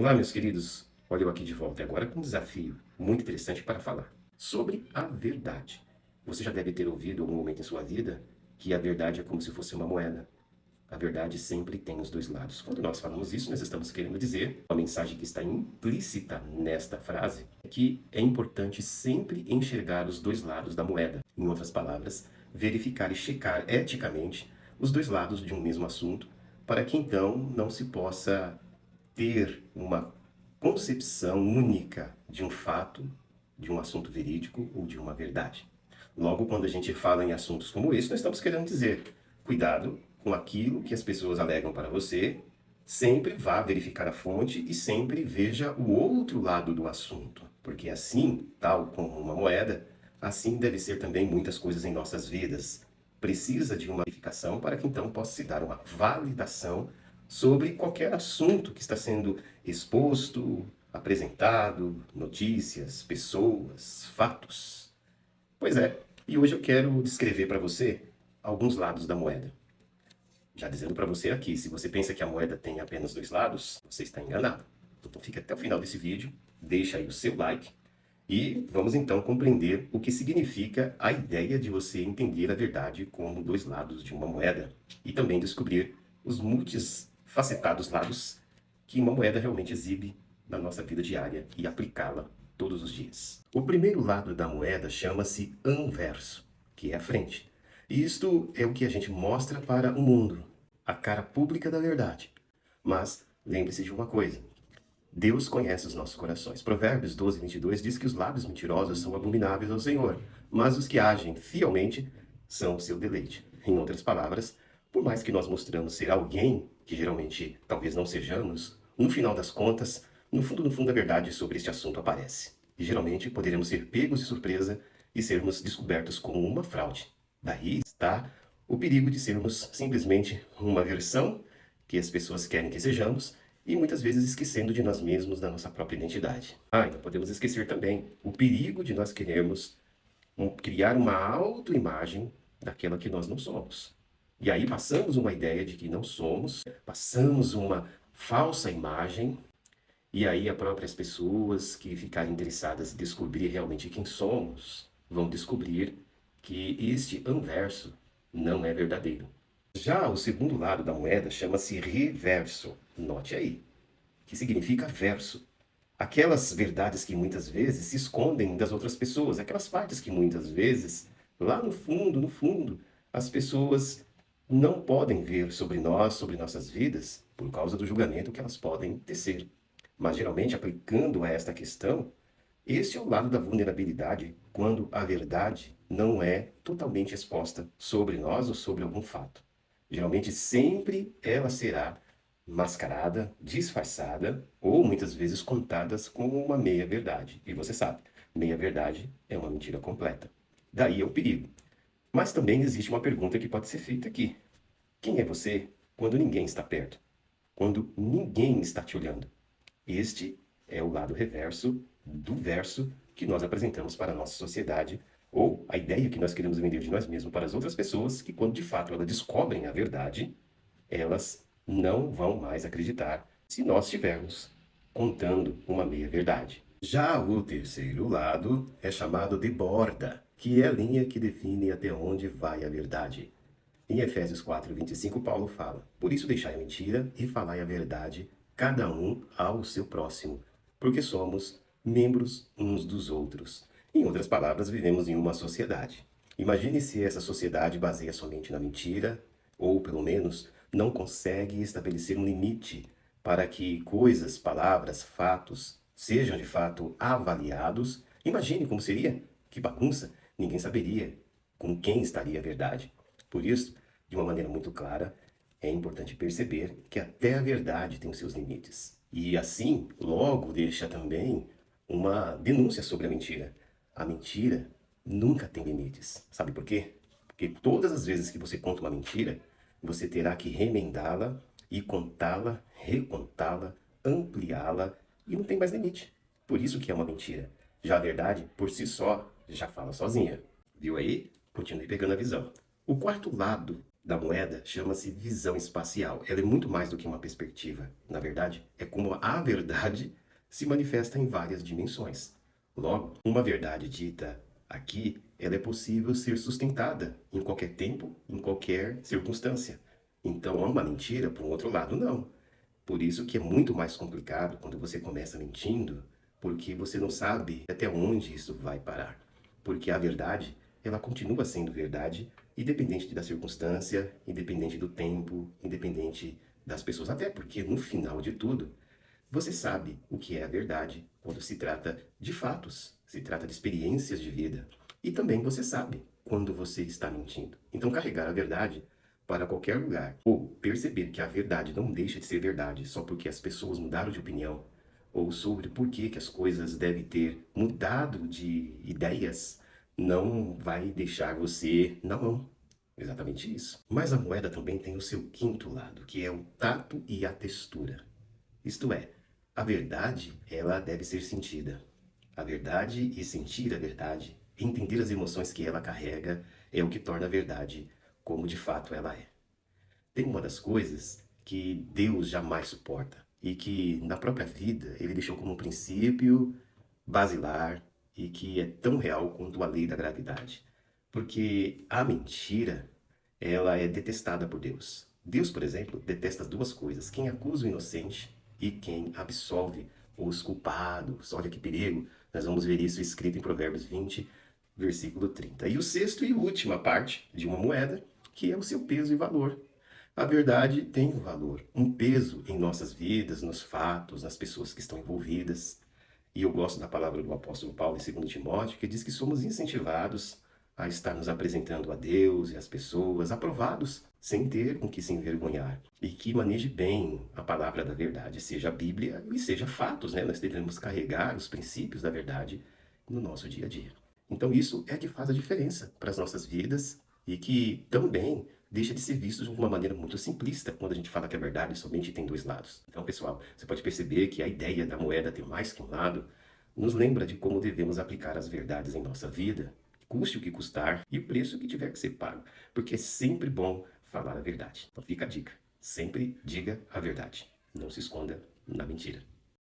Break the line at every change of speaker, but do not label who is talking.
Olá, meus queridos. Olha eu aqui de volta agora com um desafio muito interessante para falar sobre a verdade. Você já deve ter ouvido em algum momento em sua vida que a verdade é como se fosse uma moeda. A verdade sempre tem os dois lados. Quando nós falamos isso, nós estamos querendo dizer, a mensagem que está implícita nesta frase, é que é importante sempre enxergar os dois lados da moeda. Em outras palavras, verificar e checar eticamente os dois lados de um mesmo assunto, para que então não se possa ter uma concepção única de um fato, de um assunto verídico ou de uma verdade. Logo, quando a gente fala em assuntos como esse, nós estamos querendo dizer, cuidado com aquilo que as pessoas alegam para você, sempre vá verificar a fonte e sempre veja o outro lado do assunto. Porque assim, tal como uma moeda, assim deve ser também muitas coisas em nossas vidas. Precisa de uma verificação para que então possa se dar uma validação sobre qualquer assunto que está sendo exposto, apresentado, notícias, pessoas, fatos. Pois é, e hoje eu quero descrever para você alguns lados da moeda. Já dizendo para você aqui, se você pensa que a moeda tem apenas dois lados, você está enganado. Então fica até o final desse vídeo, deixa aí o seu like e vamos então compreender o que significa a ideia de você entender a verdade como dois lados de uma moeda e também descobrir os multifacetados lados que uma moeda realmente exibe na nossa vida diária e aplicá-la todos os dias. O primeiro lado da moeda chama-se anverso, que é a frente. E isto é o que a gente mostra para o mundo, a cara pública da verdade. Mas lembre-se de uma coisa, Deus conhece os nossos corações. Provérbios 12, 22 diz que os lábios mentirosos são abomináveis ao Senhor, mas os que agem fielmente são o seu deleite. Em outras palavras, por mais que nós mostramos ser alguém, que geralmente talvez não sejamos, no final das contas, no fundo, a verdade sobre este assunto aparece. E geralmente poderemos ser pegos de surpresa e sermos descobertos como uma fraude. Daí está o perigo de sermos simplesmente uma versão que as pessoas querem que sejamos e muitas vezes esquecendo de nós mesmos, da nossa própria identidade. E não podemos esquecer também o perigo de nós querermos criar uma autoimagem daquela que nós não somos. E aí passamos uma ideia de que não somos, passamos uma falsa imagem, e aí as próprias pessoas que ficarem interessadas em descobrir realmente quem somos, vão descobrir que este anverso não é verdadeiro. Já o segundo lado da moeda chama-se reverso. Note aí, que significa verso. Aquelas verdades que muitas vezes se escondem das outras pessoas, aquelas partes que muitas vezes, lá no fundo, as pessoas não podem ver sobre nós, sobre nossas vidas, por causa do julgamento que elas podem tecer. Mas geralmente, aplicando a esta questão, este é o lado da vulnerabilidade, quando a verdade não é totalmente exposta sobre nós ou sobre algum fato. Geralmente, sempre ela será mascarada, disfarçada ou muitas vezes contadas como uma meia-verdade. E você sabe, meia-verdade é uma mentira completa. Daí é o perigo. Mas também existe uma pergunta que pode ser feita aqui. Quem é você quando ninguém está perto? Quando ninguém está te olhando? Este é o lado reverso do verso que nós apresentamos para a nossa sociedade, ou a ideia que nós queremos vender de nós mesmos para as outras pessoas, que quando de fato elas descobrem a verdade, elas não vão mais acreditar se nós estivermos contando uma meia-verdade. Já o terceiro lado é chamado de borda, que é a linha que define até onde vai a verdade. Em Efésios 4:25, Paulo fala: Por isso deixai a mentira e falai a verdade, cada um ao seu próximo, porque somos membros uns dos outros. Em outras palavras, vivemos em uma sociedade. Imagine se essa sociedade baseia somente na mentira, ou pelo menos não consegue estabelecer um limite para que coisas, palavras, fatos sejam de fato avaliados. Imagine como seria, que bagunça, ninguém saberia com quem estaria a verdade. Por isso, de uma maneira muito clara, é importante perceber que até a verdade tem os seus limites. E assim, logo deixa também uma denúncia sobre a mentira. A mentira nunca tem limites. Sabe por quê? Porque todas as vezes que você conta uma mentira, você terá que remendá-la e contá-la, recontá-la, ampliá-la e não tem mais limite. Por isso que é uma mentira. Já a verdade, por si só, já fala sozinha. Viu aí? Continue pegando a visão. O quarto lado da moeda chama-se visão espacial. Ela é muito mais do que uma perspectiva. Na verdade, é como a verdade se manifesta em várias dimensões. Logo, uma verdade dita aqui, ela é possível ser sustentada em qualquer tempo, em qualquer circunstância. Então, uma mentira, por um outro lado, não. Por isso que é muito mais complicado quando você começa mentindo, porque você não sabe até onde isso vai parar. Porque a verdade, ela continua sendo verdade, independente da circunstância, independente do tempo, independente das pessoas. Até porque, no final de tudo, você sabe o que é a verdade quando se trata de fatos, se trata de experiências de vida. E também você sabe quando você está mentindo. Então, carregar a verdade para qualquer lugar, ou perceber que a verdade não deixa de ser verdade só porque as pessoas mudaram de opinião, ou sobre por que as coisas devem ter mudado de ideias, não vai deixar você na mão. Exatamente isso. Mas a moeda também tem o seu quinto lado, que é o tato e a textura. Isto é, a verdade, ela deve ser sentida. A verdade e sentir a verdade, entender as emoções que ela carrega, é o que torna a verdade como de fato ela é. Tem uma das coisas que Deus jamais suporta e que na própria vida ele deixou como um princípio basilar e que é tão real quanto a lei da gravidade. Porque a mentira, ela é detestada por Deus. Deus, por exemplo, detesta as duas coisas: quem acusa o inocente e quem absolve os culpados. Olha que perigo! Nós vamos ver isso escrito em Provérbios 20, versículo 30. E o sexto e última parte de uma moeda, que é o seu peso e valor. A verdade tem um valor, um peso em nossas vidas, nos fatos, nas pessoas que estão envolvidas. E eu gosto da palavra do apóstolo Paulo em 2 Timóteo, que diz que somos incentivados a estar nos apresentando a Deus e às pessoas, aprovados, sem ter com que se envergonhar. E que maneje bem a palavra da verdade, seja a Bíblia e seja fatos, né? Nós devemos carregar os princípios da verdade no nosso dia a dia. Então isso é que faz a diferença para as nossas vidas e que também deixa de ser visto de uma maneira muito simplista quando a gente fala que a verdade somente tem dois lados. Então, pessoal, você pode perceber que a ideia da moeda ter mais que um lado nos lembra de como devemos aplicar as verdades em nossa vida, custe o que custar e o preço que tiver que ser pago, porque é sempre bom falar a verdade. Então fica a dica, sempre diga a verdade, não se esconda na mentira.